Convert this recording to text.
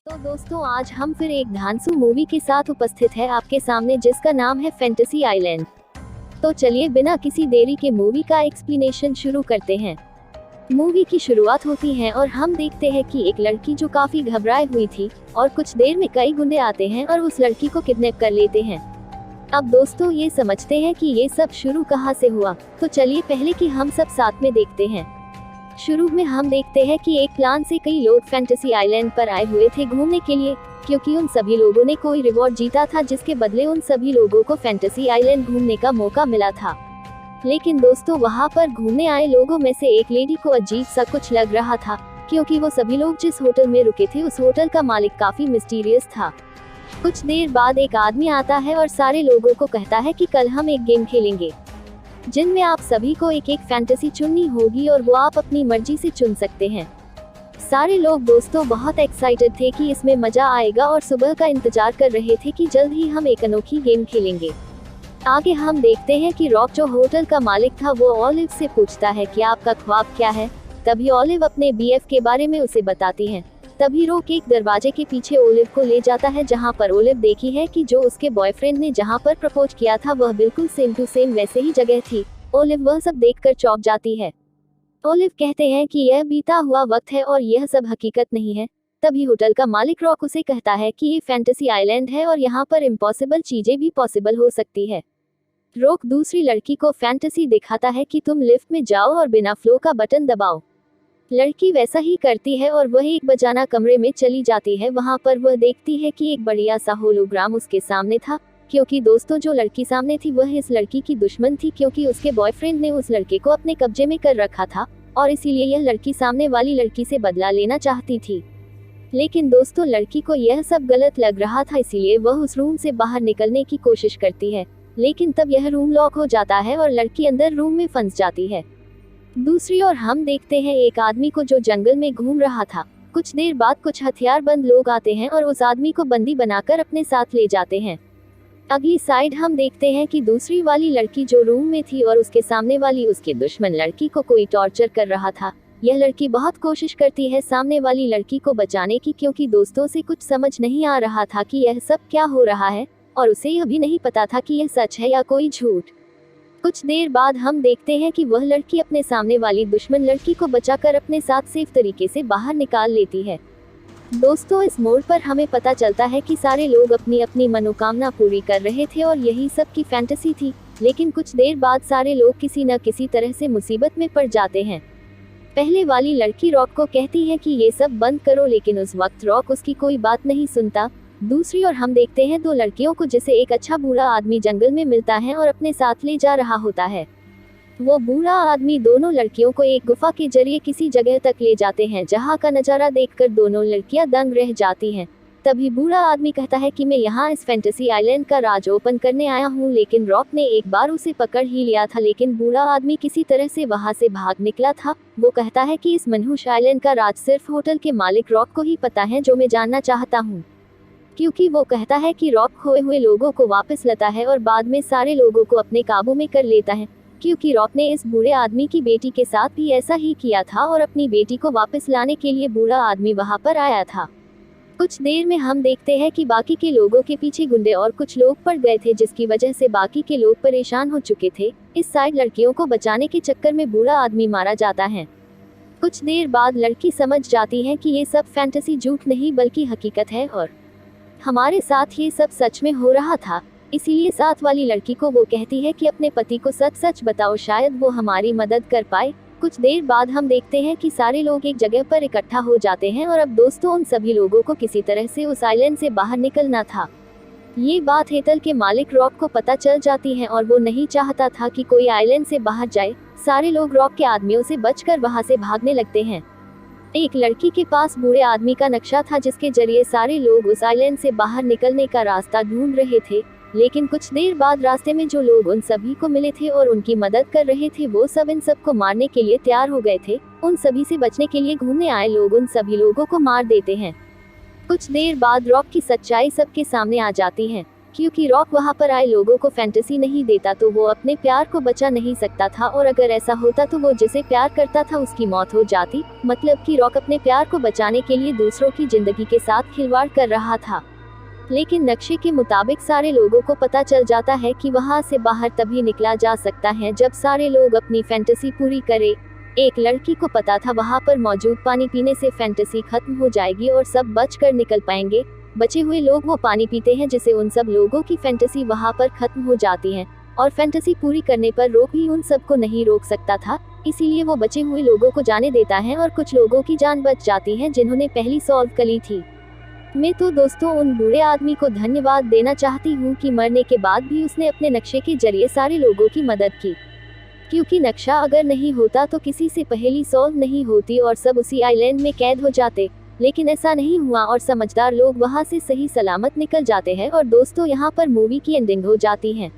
तो दोस्तों आज हम फिर एक धांसू मूवी के साथ उपस्थित है आपके सामने जिसका नाम है फैंटेसी आइलैंड। तो चलिए बिना किसी देरी के मूवी का एक्सप्लेनेशन शुरू करते हैं। मूवी की शुरुआत होती है और हम देखते हैं कि एक लड़की जो काफी घबराई हुई थी और कुछ देर में कई गुंडे आते हैं और उस लड़की को किडनैप कर लेते हैं। अब दोस्तों ये समझते हैं कि ये सब शुरू कहाँ से हुआ, तो चलिए पहले कि हम सब साथ में देखते हैं। शुरू में हम देखते हैं कि एक प्लान से कई लोग फैंटेसी आइलैंड पर आए हुए थे घूमने के लिए, क्योंकि उन सभी लोगों ने कोई रिवॉर्ड जीता था जिसके बदले उन सभी लोगों को फैंटेसी आइलैंड घूमने का मौका मिला था। लेकिन दोस्तों वहां पर घूमने आए लोगों में से एक लेडी को अजीब सा कुछ लग रहा था, क्योंकि वो सभी लोग जिस होटल में रुके थे उस होटल का मालिक काफी मिस्टीरियस था। कुछ देर बाद एक आदमी आता है और सारे लोगों को कहता है कि कल हम एक गेम खेलेंगे जिनमें आप सभी को एक एक फैंटेसी चुननी होगी और वो आप अपनी मर्जी से चुन सकते हैं। सारे लोग दोस्तों बहुत एक्साइटेड थे कि इसमें मजा आएगा और सुबह का इंतजार कर रहे थे कि जल्द ही हम एक अनोखी गेम खेलेंगे। आगे हम देखते हैं कि रॉक जो होटल का मालिक था वो ऑलिव से पूछता है कि आपका ख्वाब क्या है। तभी ऑलिव अपने बीएफ के बारे में उसे बताती है। तभी रॉक एक दरवाजे के पीछे ओलिव को ले जाता है जहां पर ओलिव देखी है कि जो उसके बॉयफ्रेंड ने जहां पर प्रपोज किया था वह बिल्कुल सेम टू सेम वैसे ही जगह थी। ओलिव वह सब देखकर चौंक जाती है। ओलिव कहते हैं कि यह बीता हुआ वक्त है और यह सब हकीकत नहीं है। तभी होटल का मालिक रॉक उसे कहता है कि ये फैंटेसी आइलैंड है और यहाँ पर इम्पॉसिबल चीजें भी पॉसिबल हो सकती है। रॉक दूसरी लड़की को फैंटेसी दिखाता है कि तुम लिफ्ट में जाओ और बिना फ्लो का बटन दबाओ। लड़की वैसा ही करती है और वह एक बजाना कमरे में चली जाती है। वहां पर वह देखती है कि एक बढ़िया सा होलोग्राम उसके सामने था, क्योंकि दोस्तों जो लड़की सामने थी वह इस लड़की की दुश्मन थी, क्योंकि उसके बॉयफ्रेंड ने उस लड़के को अपने कब्जे में कर रखा था और इसीलिए यह लड़की सामने वाली लड़की से बदला लेना चाहती थी। लेकिन दोस्तों लड़की को यह सब गलत लग रहा था, इसीलिए वह उस रूम से बाहर निकलने की कोशिश करती है। लेकिन तब यह रूम लॉक हो जाता है और लड़की अंदर रूम में फंस जाती है। दूसरी ओर हम देखते हैं एक आदमी को जो जंगल में घूम रहा था। कुछ देर बाद कुछ हथियारबंद लोग आते हैं और उस आदमी को बंदी बनाकर अपने साथ ले जाते हैं। अगली साइड हम देखते हैं कि दूसरी वाली लड़की जो रूम में थी और उसके सामने वाली उसके दुश्मन लड़की को कोई टॉर्चर कर रहा था। यह लड़की बहुत कोशिश करती है सामने वाली लड़की को बचाने की, क्योंकि दोस्तों से कुछ समझ नहीं आ रहा था कि यह सब क्या हो रहा है और उसे यह भी नहीं पता था कि यह सच है या कोई झूठ। कुछ देर बाद हम देखते हैं कि वह लड़की अपने सामने वाली दुश्मन लड़की को बचाकर अपने साथ सेफ तरीके से बाहर निकाल लेती है। दोस्तों इस मोड़ पर हमें पता चलता है कि सारे लोग अपनी अपनी मनोकामना पूरी कर रहे थे और यही सब की फैंटेसी थी। लेकिन कुछ देर बाद सारे लोग किसी न किसी तरह से मुसीबत में पड़ जाते हैं। पहले वाली लड़की रॉक को कहती है कि ये सब बंद करो, लेकिन उस वक्त रॉक उसकी कोई बात नहीं सुनता। दूसरी ओर हम देखते हैं दो लड़कियों को जिसे एक अच्छा बूढ़ा आदमी जंगल में मिलता है और अपने साथ ले जा रहा होता है। वो बूढ़ा आदमी दोनों लड़कियों को एक गुफा के जरिए किसी जगह तक ले जाते हैं, जहाँ का नज़ारा देखकर दोनों लड़कियां दंग रह जाती हैं। तभी बूढ़ा आदमी कहता है कि मैं यहाँ इस फैंटेसी आइलैंड का राज ओपन करने आया हूँ, लेकिन रॉक ने एक बार उसे पकड़ ही लिया था। लेकिन बूढ़ा आदमी किसी तरह से वहाँ से भाग निकला था। वो कहता है कि इस मनहूस आइलैंड का राज सिर्फ होटल के मालिक रॉक को ही पता है, जो मैं जानना चाहता हूँ। क्योंकि वो कहता है कि रॉक खोए हुए लोगों को वापस लाता है और बाद में सारे लोगों को अपने काबू में कर लेता है, क्योंकि रॉक ने इस बूढ़े आदमी की बेटी के साथ भी ऐसा ही किया था और अपनी बेटी को वापस लाने के लिए बूढ़ा आदमी वहां पर आया था। कुछ देर में हम देखते हैं कि बाकी के लोगों के पीछे गुंडे और कुछ लोग पड़ गए थे, जिसकी वजह से बाकी के लोग परेशान हो चुके थे। इस साइड लड़कियों को बचाने के चक्कर में बूढ़ा आदमी मारा जाता है। कुछ देर बाद लड़की समझ जाती है कि ये सब फैंटेसी झूठ नहीं बल्कि हकीकत है और हमारे साथ ये सब सच में हो रहा था। इसीलिए साथ वाली लड़की को वो कहती है कि अपने पति को सच सच बताओ, शायद वो हमारी मदद कर पाए। कुछ देर बाद हम देखते हैं कि सारे लोग एक जगह पर इकट्ठा हो जाते हैं और अब दोस्तों उन सभी लोगों को किसी तरह से उस आइलैंड से बाहर निकलना था। ये बात होटल के मालिक रॉक को पता चल जाती है और वो नहीं चाहता था कि कोई आइलैंड से बाहर जाए। सारे लोग रॉक के आदमियों से बचकर वहां से भागने लगते हैं। एक लड़की के पास बूढ़े आदमी का नक्शा था, जिसके जरिए सारे लोग उस आइलैंड से बाहर निकलने का रास्ता ढूंढ रहे थे। लेकिन कुछ देर बाद रास्ते में जो लोग उन सभी को मिले थे और उनकी मदद कर रहे थे वो सब इन सबको मारने के लिए तैयार हो गए थे। उन सभी से बचने के लिए घूमने आए लोग उन सभी लोगों को मार देते हैं। कुछ देर बाद रॉक की सच्चाई सबके सामने आ जाती है। क्योंकि रॉक वहां पर आए लोगों को फैंटेसी नहीं देता तो वो अपने प्यार को बचा नहीं सकता था, और अगर ऐसा होता तो वो जिसे प्यार करता था उसकी मौत हो जाती। मतलब कि रॉक अपने प्यार को बचाने के लिए दूसरों की जिंदगी के साथ खिलवाड़ कर रहा था। लेकिन नक्शे के मुताबिक सारे लोगों को पता चल जाता है कि वहां से बाहर तभी निकला जा सकता है जब सारे लोग अपनी फैंटेसी पूरी करें। एक लड़की को पता था वहां पर मौजूद पानी पीने से फैंटेसी खत्म हो जाएगी और सब बच कर निकल पाएंगे। बचे हुए लोग वो पानी पीते हैं जिससे उन सब लोगों की फैंटेसी वहां पर खत्म हो जाती है, और फैंटेसी पूरी करने पर रोक भी उन सबको नहीं रोक सकता था। इसीलिए वो बचे हुए लोगों को जाने देता है और कुछ लोगों की जान बच जाती है जिन्होंने पहली सॉल्व कर ली थी। मैं तो दोस्तों उन बूढ़े आदमी को धन्यवाद देना चाहती हूँ कि मरने के बाद भी उसने अपने नक्शे के जरिए सारे लोगों की मदद की, क्योंकि नक्शा अगर नहीं होता तो किसी से पहेली सॉल्व नहीं होती और सब उसी आइलैंड में कैद हो जाते। लेकिन ऐसा नहीं हुआ और समझदार लोग वहां से सही सलामत निकल जाते हैं। और दोस्तों यहाँ पर मूवी की एंडिंग हो जाती है।